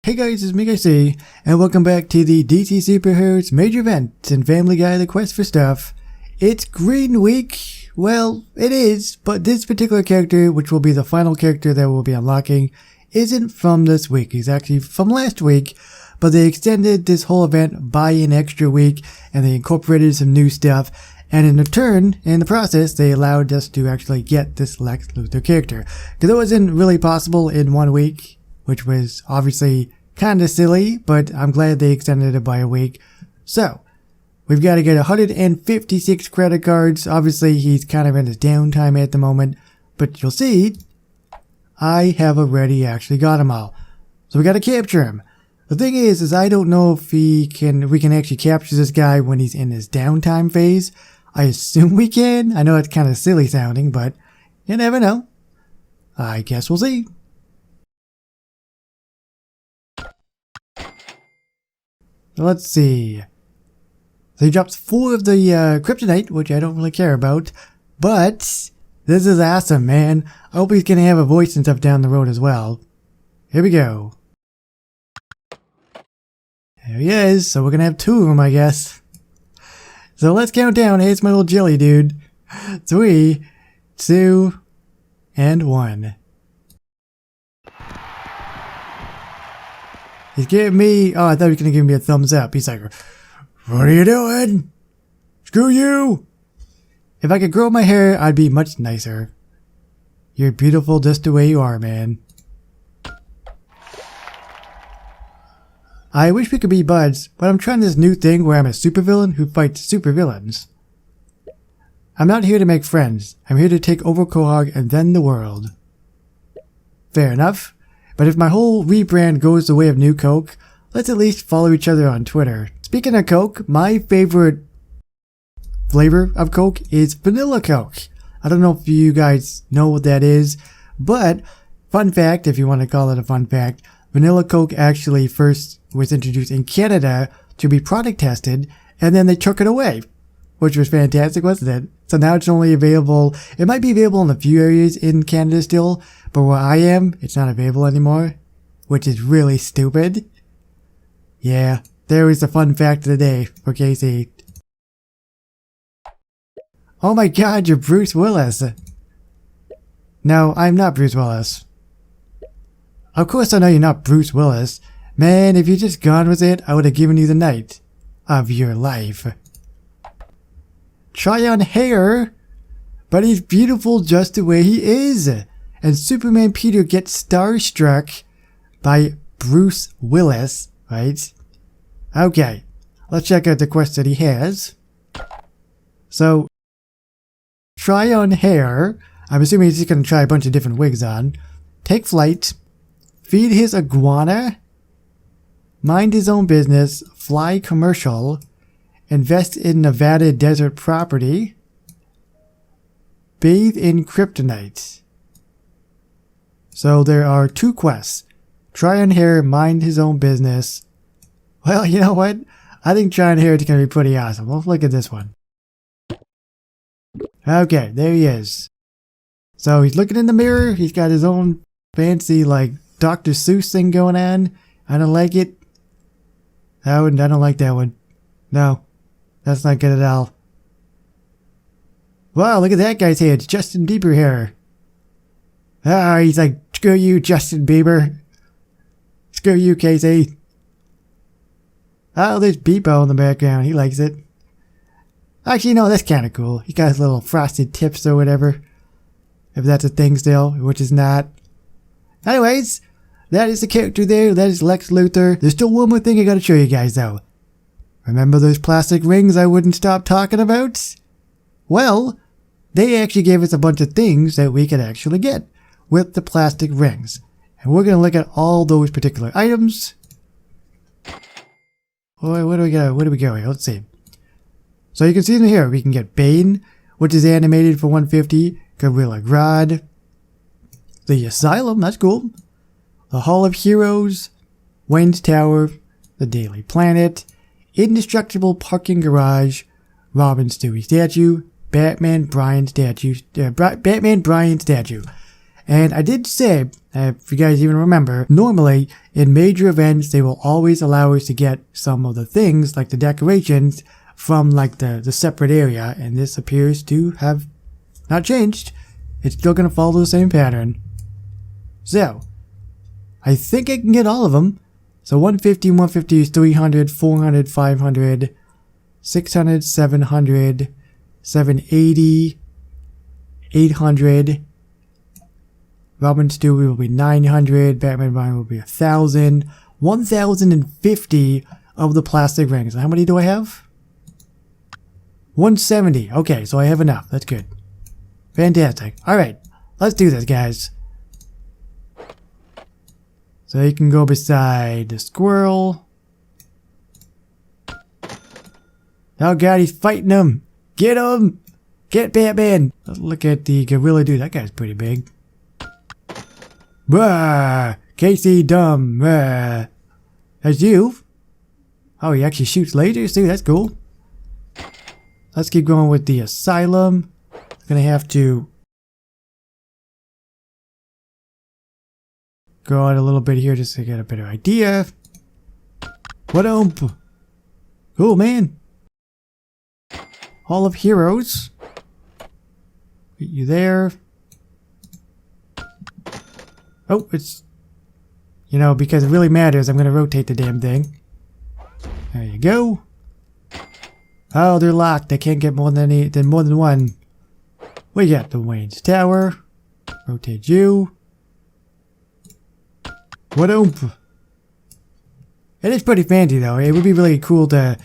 Hey guys, it's me KC, and welcome back to the DC Superheroes Major Event and Family Guy The Quest for Stuff. It's Green Week. Well, it is, but this particular character, which will be the final character that we'll be unlocking, isn't from this week. He's actually from last week, but they extended this whole event by an extra week, and they incorporated some new stuff, and in return, in the process, they allowed us to actually get this Lex Luthor character. Because it wasn't really possible in 1 week, which was obviously kinda silly, but I'm glad they extended it by a week. So, we've got to get 156 credit cards. Obviously, he's kind of in his downtime at the moment, but you'll see, I have already actually got him all. So we got to capture him. The thing is I don't know if we can actually capture this guy when he's in his downtime phase. I assume we can. I know it's kind of silly sounding, but you never know. I guess we'll see. Let's see. So he drops 4 of the kryptonite, which I don't really care about. But this is awesome, man. I hope he's gonna have a voice and stuff down the road as well. Here we go. There he is. So we're gonna have 2 of them, I guess. So let's count down. Hey, it's my little jelly dude. 3, 2, and 1. He's giving me, oh, I thought he was going to give me a thumbs up. He's like, what are you doing? Screw you. If I could grow my hair, I'd be much nicer. You're beautiful just the way you are, man. I wish we could be buds, but I'm trying this new thing where I'm a supervillain who fights supervillains. I'm not here to make friends. I'm here to take over Quahog and then the world. Fair enough. But if my whole rebrand goes the way of New Coke, let's at least follow each other on Twitter. Speaking of Coke, my favorite flavor of Coke is vanilla Coke. I don't know if you guys know what that is, but fun fact, if you want to call it a fun fact, vanilla Coke actually first was introduced in Canada to be product tested, and then they took it away, which was fantastic, wasn't it? So now it's only available, it might be available in a few areas in Canada still, but where I am, it's not available anymore, which is really stupid. Yeah, there is a fun fact of the day for KC. Oh my god, you're Bruce Willis. No, I'm not Bruce Willis. Of course I know you're not Bruce Willis. Man, if you just gone with it, I would have given you the night of your life. Try on hair, but he's beautiful just the way he is. And Superman Peter gets starstruck by Bruce Willis, right? Okay, let's check out the quest that he has. So, try on hair. I'm assuming he's just going to try a bunch of different wigs on. Take flight. Feed his iguana. Mind his own business. Fly commercial. Invest in Nevada desert property. Bathe in kryptonite. So there are 2 quests. Try on hair, mind his own business. Well, you know what? I think try on hair is going to be pretty awesome. Let's look at this one. Okay, there he is. So he's looking in the mirror. He's got his own fancy, like, Dr. Seuss thing going on. I don't like it. I don't like that one. No. That's not good at all. Wow, look at that guy's hair. It's Justin Bieber hair. Ah, he's like, screw you, Justin Bieber. Screw you, KC. Oh, there's Beepo in the background. He likes it. Actually, no, that's kind of cool. He got his little frosted tips or whatever. If that's a thing still, which is not. Anyways, that is the character there. That is Lex Luthor. There's still one more thing I gotta show you guys, though. Remember those plastic rings I wouldn't stop talking about? Well, they actually gave us a bunch of things that we could actually get with the plastic rings. And we're going to look at all those particular items. Oh, where do we go here? Let's see. So you can see in here, we can get Bane, which is animated for 150. Gorilla Grodd. The Asylum, that's cool. The Hall of Heroes. Wayne's Tower. The Daily Planet. Indestructible Parking Garage, Robin Stewie Statue, Batman Brian Statue, And I did say, if you guys even remember, normally in major events, they will always allow us to get some of the things, like the decorations, from like the separate area. And this appears to have not changed. It's still going to follow the same pattern. So, I think I can get all of them. So 150, 150 is 300, 400, 500, 600, 700, 780, 800. Robin Stewie will be 900, Batman Ryan will be 1,000, 1,050 of the plastic rings. How many do I have? 170. Okay, so I have enough. That's good. Fantastic. Alright, let's do this, guys. So you can go beside the squirrel. Oh god, he's fighting him! Get him! Get Batman! Let's look at the gorilla dude. That guy's pretty big. Bah! Casey dumb. That's you? Oh, he actually shoots lasers too? That's cool. Let's keep going with the asylum. Gonna have to go out a little bit here just to get a better idea. What cool, man. Hall of Heroes. Get you there. Oh, it's... You know, because it really matters, I'm gonna rotate the damn thing. There you go. Oh, they're locked. They can't get more than one. We got the Wayne's Tower. Rotate you. What It is pretty fancy though. It would be really cool to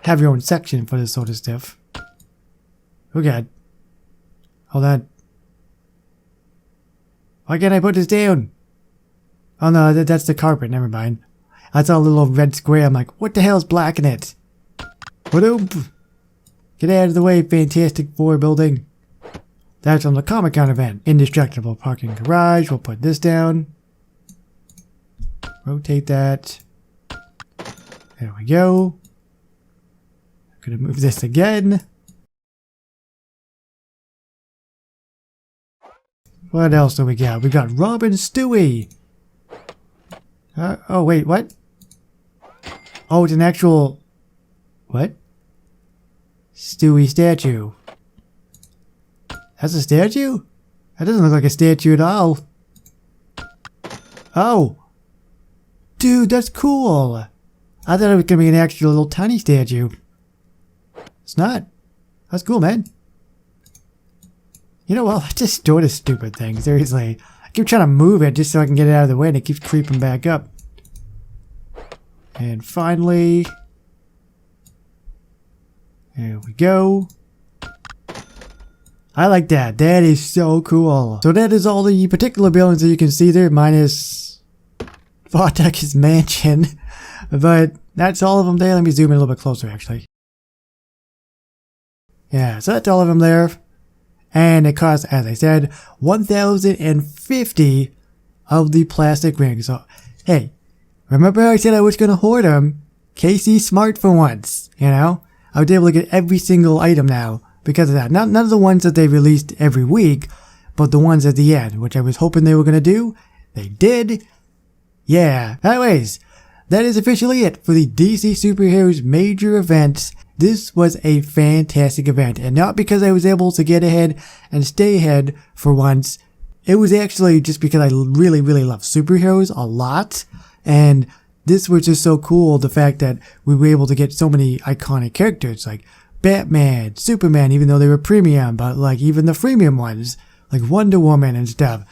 have your own section for this sort of stuff. Oh god. Hold on. Why can't I put this down? Oh no, that's the carpet. Never mind. I saw a little red square. I'm like, what the hell is blocking it? What Get out of the way, Fantastic Four building. That's on the Comic-Con event. Indestructible parking garage. We'll put this down. Rotate that. There we go. I'm gonna move this again. What else do we got? We got Robin Stewie. Oh wait, what? Oh, it's an actual... What? Stewie statue. That's a statue? That doesn't look like a statue at all. Oh! Dude, that's cool! I thought it was gonna be an actual little tiny statue. It's not. That's cool, man. You know what? Let's just store this stupid thing, seriously. I keep trying to move it just so I can get it out of the way and it keeps creeping back up. And finally... There we go. I like that. That is so cool. So that is all the particular buildings that you can see there, minus Vortex's mansion. But that's all of them there. Let me zoom in a little bit closer, actually. Yeah, so that's all of them there. And it costs, as I said, 1,050 of the plastic rings. So, hey, remember how I said I was going to hoard them? Casey's smart for once, you know? I was able to get every single item now because of that. None of the ones that they released every week, but the ones at the end, which I was hoping they were going to do. They did. Yeah. Anyways, that is officially it for the DC Superheroes major events. This was a fantastic event, and not because I was able to get ahead and stay ahead for once. It was actually just because I really, really love superheroes a lot, and this was just so cool, the fact that we were able to get so many iconic characters like Batman, Superman, even though they were premium, but like even the freemium ones, like Wonder Woman and stuff,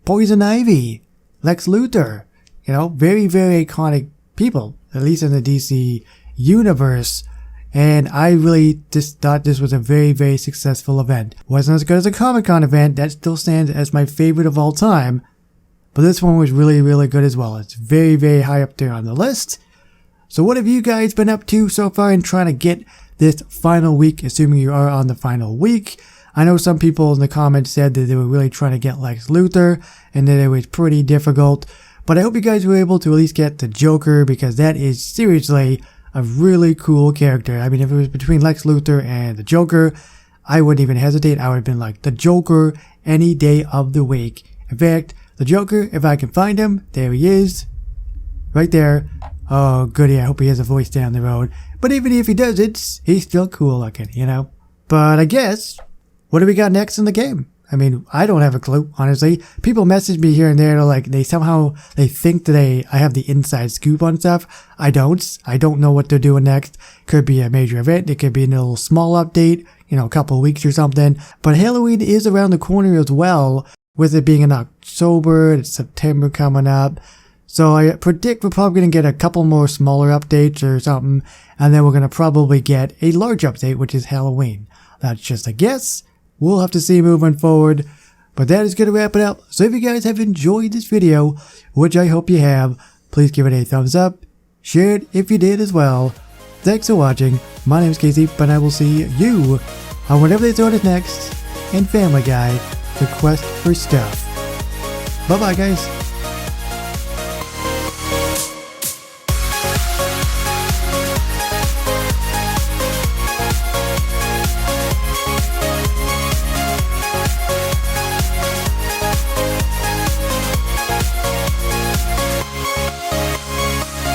Poison Ivy, Lex Luthor, you know, very, very iconic people, at least in the DC universe. And I really just thought this was a very, very successful event. Wasn't as good as a Comic-Con event, that still stands as my favorite of all time. But this one was really, really good as well. It's very, very high up there on the list. So what have you guys been up to so far in trying to get this final week, assuming you are on the final week? I know some people in the comments said that they were really trying to get Lex Luthor and that it was pretty difficult. But I hope you guys were able to at least get the Joker, because that is seriously a really cool character. I mean, if it was between Lex Luthor and the Joker, I wouldn't even hesitate. I would have been like the Joker any day of the week. In fact, the Joker, if I can find him, there he is. Right there. Oh, goody, I hope he has a voice down the road. But even if he doesn't, he's still cool looking, you know? But I guess, what do we got next in the game? I mean, I don't have a clue, honestly. People message me here and there, they think that I have the inside scoop on stuff. I don't know what they're doing next. Could be a major event, it could be a little small update, you know, a couple of weeks or something. But Halloween is around the corner as well, with it being in October, it's September coming up. So I predict we're probably going to get a couple more smaller updates or something, and then we're going to probably get a large update, which is Halloween. That's just a guess. We'll have to see moving forward, but that is going to wrap it up. So if you guys have enjoyed this video, which I hope you have, please give it a thumbs up, share it if you did as well. Thanks for watching. My name is Casey, and I will see you on whatever they throw at us next in Family Guy, The Quest for Stuff. Bye bye guys.